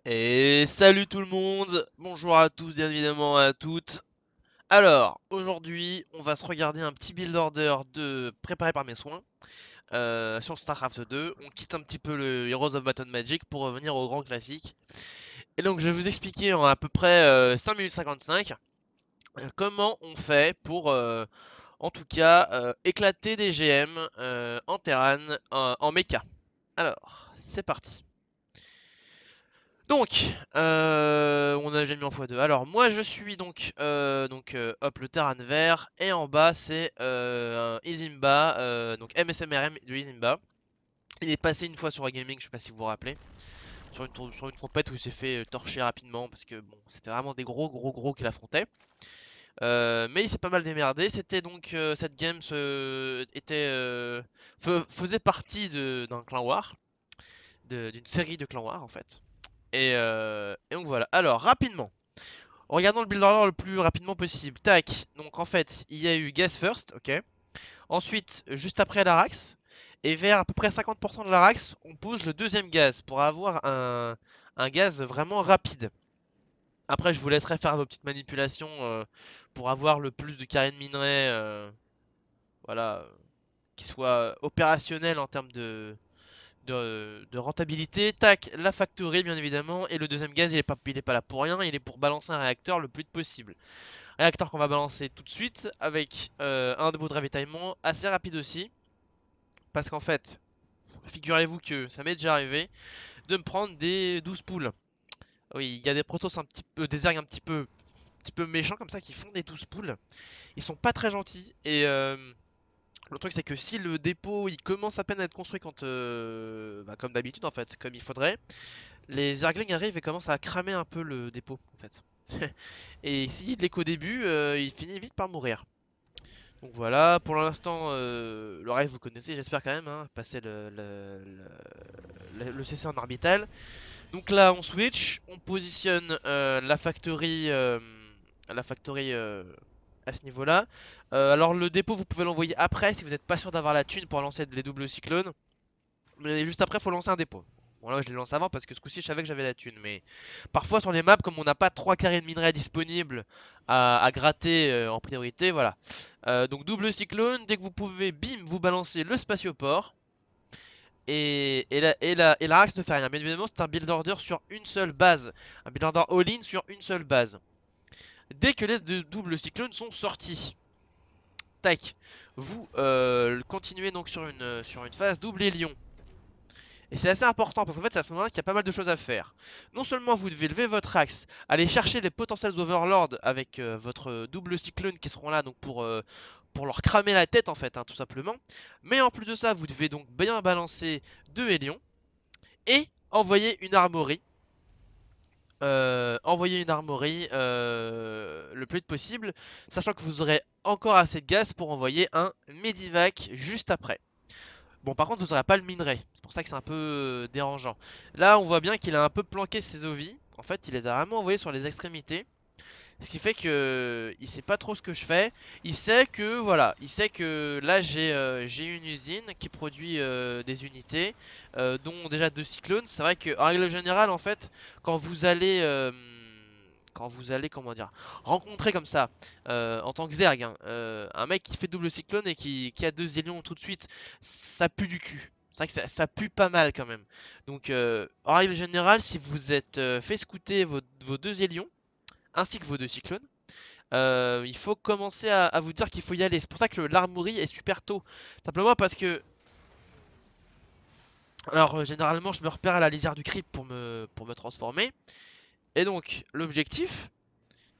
Et salut tout le monde, bonjour à tous, bien évidemment à toutes. Alors, aujourd'hui, on va se regarder un petit build order de préparé par mes soins sur StarCraft 2. On quitte un petit peu le Heroes of Baton Magic pour revenir au grand classique. Et donc, je vais vous expliquer en à peu près 5 minutes 55 comment on fait pour, en tout cas, éclater des GM en Terran, en mecha. Alors, c'est parti. Donc, on a déjà mis en x2. Alors, moi, je suis hop, le Terran vert. Et en bas, c'est un Izimba, donc MSMRM de Izimba. Il est passé une fois sur Gaming, je sais pas si vous vous rappelez. Sur une trompette où il s'est fait torcher rapidement. Parce que, bon, c'était vraiment des gros qu'il affrontait. Mais il s'est pas mal démerdé. C'était donc, cette game faisait partie d'un clan war. D'une série de clans war, en fait. Et donc voilà. Alors, rapidement. Regardons le build order le plus rapidement possible. Tac. Donc en fait, il y a eu Gas First, ok. Ensuite, juste après l'Arax. Et vers à peu près 50% de l'Arax, on pose le deuxième gaz pour avoir un gaz vraiment rapide. Après, je vous laisserai faire vos petites manipulations pour avoir le plus de carrés de minerais, voilà, qui soit opérationnel en termes de rentabilité. Tac, la factory bien évidemment. Et le deuxième gaz, il est pas là pour rien, il est pour balancer un réacteur le plus vite possible. Réacteur qu'on va balancer tout de suite avec un dépôt de ravitaillement assez rapide aussi. Parce qu'en fait, figurez-vous que ça m'est déjà arrivé de me prendre des 12 poules. Oui, il y a des protos un petit peu, des ergs un petit peu méchants comme ça qui font des 12 poules. Ils sont pas très gentils et le truc c'est que si le dépôt il commence à peine à être construit quand, comme d'habitude en fait, comme il faudrait, les Zerglings arrivent et commencent à cramer un peu le dépôt en fait. Et s'il est qu'au début, il finit vite par mourir. Donc voilà, pour l'instant, le reste vous connaissez, j'espère quand même, hein, passer le CC en orbital. Donc là, on switch, on positionne la factory à ce niveau-là. Alors le dépôt, vous pouvez l'envoyer après si vous n'êtes pas sûr d'avoir la thune pour lancer les doubles cyclones. Mais juste après, il faut lancer un dépôt. Bon là, je l'ai lancé avant parce que ce coup-ci, je savais que j'avais la thune. Mais parfois sur les maps, comme on n'a pas 3 carrés de minerais disponibles à gratter en priorité, voilà. Donc double cyclone, dès que vous pouvez, bim, vous balancez le spatioport. Et la Rax ne fait rien. Bien évidemment, c'est un build order sur une seule base. Un build order all-in sur une seule base. Dès que les deux doubles cyclones sont sortis, tac, vous continuez donc sur une phase double Lion. Et c'est assez important parce qu'en fait c'est à ce moment-là qu'il y a pas mal de choses à faire. Non seulement vous devez lever votre axe, aller chercher les potentiels overlords avec votre double cyclone qui seront là donc pour leur cramer la tête en fait, hein, tout simplement. Mais en plus de ça, vous devez donc bien balancer deux Hélions et envoyer une armorie. Le plus vite possible, sachant que vous aurez encore assez de gaz pour envoyer un Medivac juste après. Bon, par contre, vous n'aurez pas le minerai. C'est pour ça que c'est un peu dérangeant. Là, on voit bien qu'il a un peu planqué ses ovis. En fait, il les a vraiment envoyés sur les extrémités. Ce qui fait que il sait pas trop ce que je fais. Il sait que voilà, il sait que là j'ai une usine qui produit des unités, dont déjà deux cyclones. C'est vrai que en règle générale, en fait, quand vous allez comment dire, rencontrer comme ça en tant que Zerg, hein, un mec qui fait double cyclone et qui a deux zélions tout de suite, ça pue du cul. C'est vrai que ça pue pas mal quand même. Donc en règle générale, si vous êtes fait scouter vos deux zélions ainsi que vos deux cyclones, il faut commencer à vous dire qu'il faut y aller. C'est pour ça que l'armory est super tôt. Simplement parce que, alors généralement je me repère à la lisière du creep pour me transformer. Et donc l'objectif,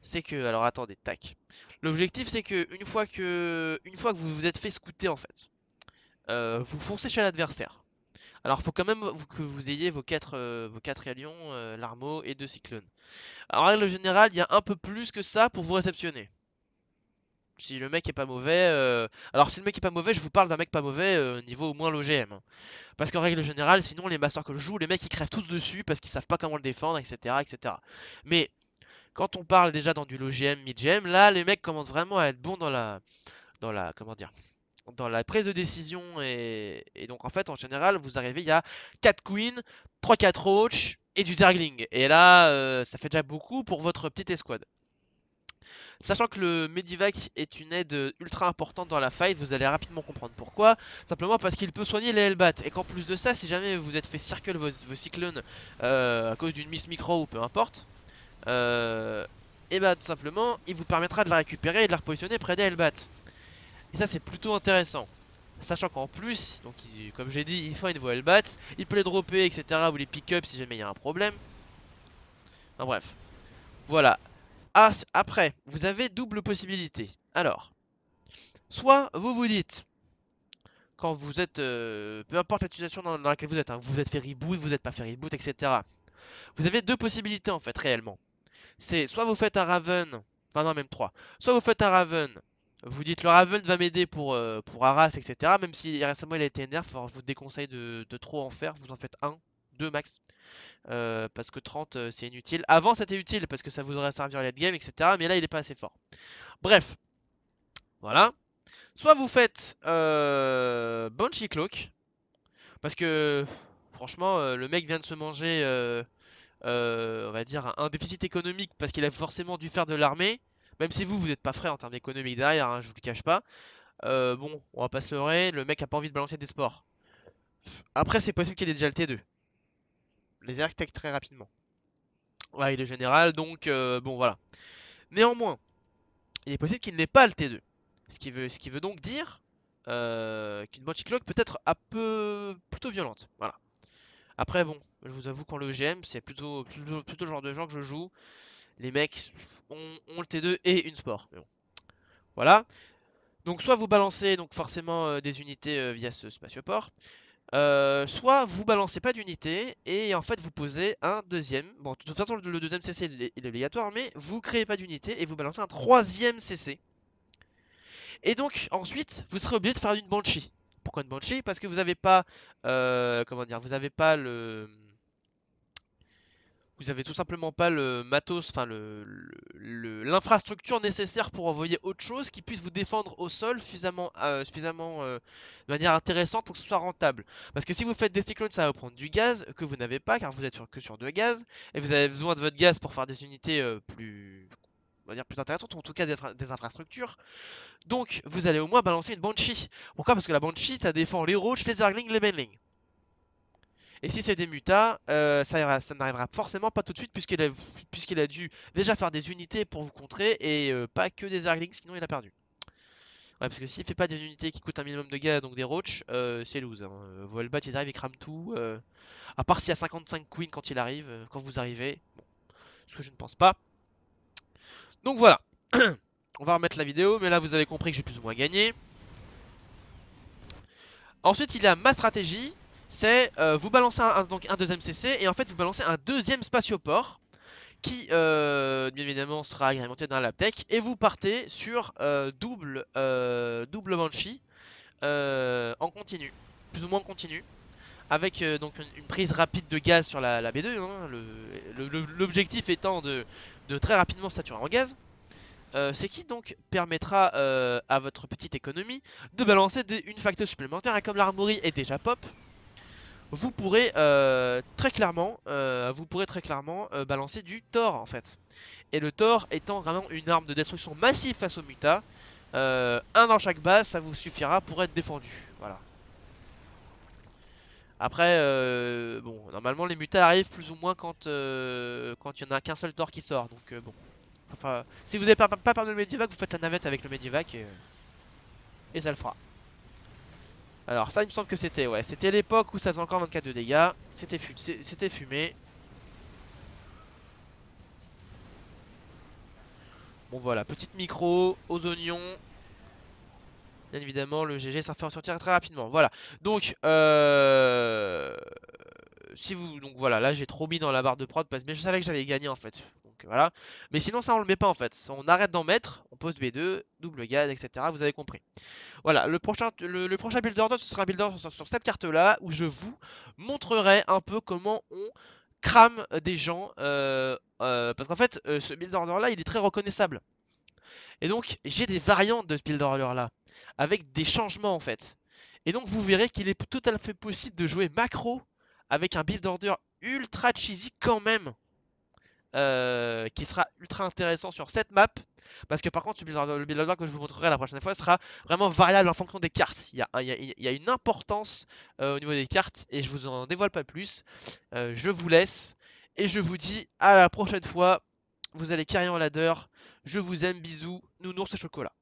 c'est que, alors attendez, tac. L'objectif c'est que une fois que vous vous êtes fait scouter en fait, vous foncez chez l'adversaire. Alors faut quand même que vous ayez vos 4 lions, l'armo et deux cyclones. Alors en règle générale, il y a un peu plus que ça pour vous réceptionner. Si le mec est pas mauvais, alors si le mec est pas mauvais, je vous parle d'un mec pas mauvais niveau au moins l'OGM, hein. Parce qu'en règle générale, sinon les masters que je joue, les mecs ils crèvent tous dessus parce qu'ils savent pas comment le défendre, etc., etc. Mais quand on parle déjà dans du low GM, mid GM, là les mecs commencent vraiment à être bons dans la, comment dire, dans la prise de décision et donc en fait en général vous arrivez, il y a 4 queens, 3-4 roach, et du Zergling. Et là, ça fait déjà beaucoup pour votre petite escouade. Sachant que le Medivac est une aide ultra importante dans la fight, vous allez rapidement comprendre pourquoi. Simplement parce qu'il peut soigner les Hellbat. Et qu'en plus de ça, si jamais vous êtes fait circle vos cyclones à cause d'une miss micro ou peu importe, et bah tout simplement, il vous permettra de la récupérer et de la repositionner près des Hellbat. Et ça, c'est plutôt intéressant. Sachant qu'en plus, donc comme j'ai dit, il soigne vos Hellbats, il peut les dropper, etc. ou les pick-up si jamais il y a un problème. Enfin bref, voilà. Ah, après, vous avez double possibilité. Alors, soit vous vous dites, quand vous êtes, peu importe la situation dans laquelle vous êtes, hein, vous êtes fait reboot, vous n'êtes pas fait reboot, etc. Vous avez deux possibilités en fait, réellement. C'est soit vous faites un Raven, enfin non, même trois. Soit vous faites un Raven, vous dites le Raven va m'aider pour Arras, etc. Même si récemment il a été nerf, alors je vous déconseille de trop en faire, vous en faites un, deux max. Parce que 30 c'est inutile. Avant c'était utile parce que ça vous aurait servi en late game, etc. Mais là il est pas assez fort. Bref, voilà. Soit vous faites Banshee Cloak, parce que franchement le mec vient de se manger, on va dire, un déficit économique parce qu'il a forcément dû faire de l'armée. Même si vous n'êtes pas frais en termes d'économie derrière, hein, je vous le cache pas. Bon, on va pas se leurrer, le mec a pas envie de balancer des sports. Après c'est possible qu'il ait déjà le T2. Les architectes très rapidement. Ouais, il est général, donc bon voilà. Néanmoins, il est possible qu'il n'ait pas le T2. Ce qui veut donc dire qu'une Banshee Cloak peut être un peu plutôt violente. Voilà. Après, bon, je vous avoue qu'en le GM, c'est plutôt le genre de gens que je joue. Les mecs ont le T2 et une sport. Mais bon, voilà. Donc, soit vous balancez donc forcément des unités via ce spatioport, soit vous balancez pas d'unité et en fait vous posez un deuxième. Bon, de toute façon, le deuxième CC il est obligatoire, mais vous créez pas d'unité et vous balancez un troisième CC. Et donc ensuite, vous serez obligé de faire une Banshee. Pourquoi une Banshee? Parce que vous n'avez pas, comment dire, vous avez pas vous avez tout simplement pas le matos, enfin l'infrastructure nécessaire pour envoyer autre chose qui puisse vous défendre au sol suffisamment de manière intéressante pour que ce soit rentable. Parce que si vous faites des cyclones, ça va prendre du gaz que vous n'avez pas car vous êtes que sur 2 gaz et vous avez besoin de votre gaz pour faire des unités plus, on va dire plus intéressantes ou en tout cas des infrastructures. Donc, vous allez au moins balancer une Banshee. Pourquoi? Parce que la Banshee, ça défend les Roach, les Zerglings, les Benlings. Et si c'est des mutas, ça n'arrivera forcément pas tout de suite puisqu'il a dû déjà faire des unités pour vous contrer et pas que des Zerglings, sinon il a perdu. Ouais, parce que s'il fait pas des unités qui coûtent un minimum de gaz, donc des Roach, c'est lose, hein. Vos Hellbat, ils arrivent, ils crament tout. À part s'il y a 55 Queen quand il arrive, quand vous arrivez. Bon, ce que je ne pense pas. Donc voilà. On va remettre la vidéo, mais là vous avez compris que j'ai plus ou moins gagné. Ensuite, il y a ma stratégie, c'est vous balancez donc un deuxième CC et en fait vous balancez un deuxième spatioport qui bien évidemment sera agrémenté d'un laptech et vous partez sur double Banshee en continu, plus ou moins en continu, avec donc une prise rapide de gaz sur la B2, hein, l'objectif étant de très rapidement saturer en gaz. C'est qui donc permettra à votre petite économie de balancer une facteur supplémentaire et comme l'armory est déjà pop, vous pourrez très clairement balancer du Thor en fait. Et le Thor étant vraiment une arme de destruction massive face aux mutas, un dans chaque base ça vous suffira pour être défendu. Voilà. Après, bon, normalement les mutas arrivent plus ou moins quand il y en a qu'un seul Thor qui sort, donc bon. Enfin, si vous n'avez pas peur de le Medivac, vous faites la navette avec le Medivac et ça le fera. Alors ça il me semble que c'était, ouais, c'était l'époque où ça faisait encore 24 de dégâts, c'était fumé. Bon voilà, petite micro aux oignons. Bien évidemment le GG ça fait ressortir très rapidement. Voilà, donc si vous, donc voilà, là j'ai trop mis dans la barre de prod mais je savais que j'avais gagné en fait. Donc voilà, mais sinon ça on le met pas en fait, on arrête d'en mettre, on pose B2, double gaz, etc. Vous avez compris. Voilà, le prochain build order, ce sera un build order sur cette carte-là, où je vous montrerai un peu comment on crame des gens. Parce qu'en fait, ce build order-là, il est très reconnaissable. Et donc, j'ai des variantes de ce build order-là, avec des changements en fait. Et donc, vous verrez qu'il est tout à fait possible de jouer macro avec un build order ultra cheesy quand même, qui sera ultra intéressant sur cette map. Parce que par contre, le build order que je vous montrerai la prochaine fois sera vraiment variable en fonction des cartes. Il y a une importance au niveau des cartes et je vous en dévoile pas plus. Je vous laisse et je vous dis à la prochaine fois. Vous allez carry en ladder. Je vous aime, bisous, nounours et chocolat.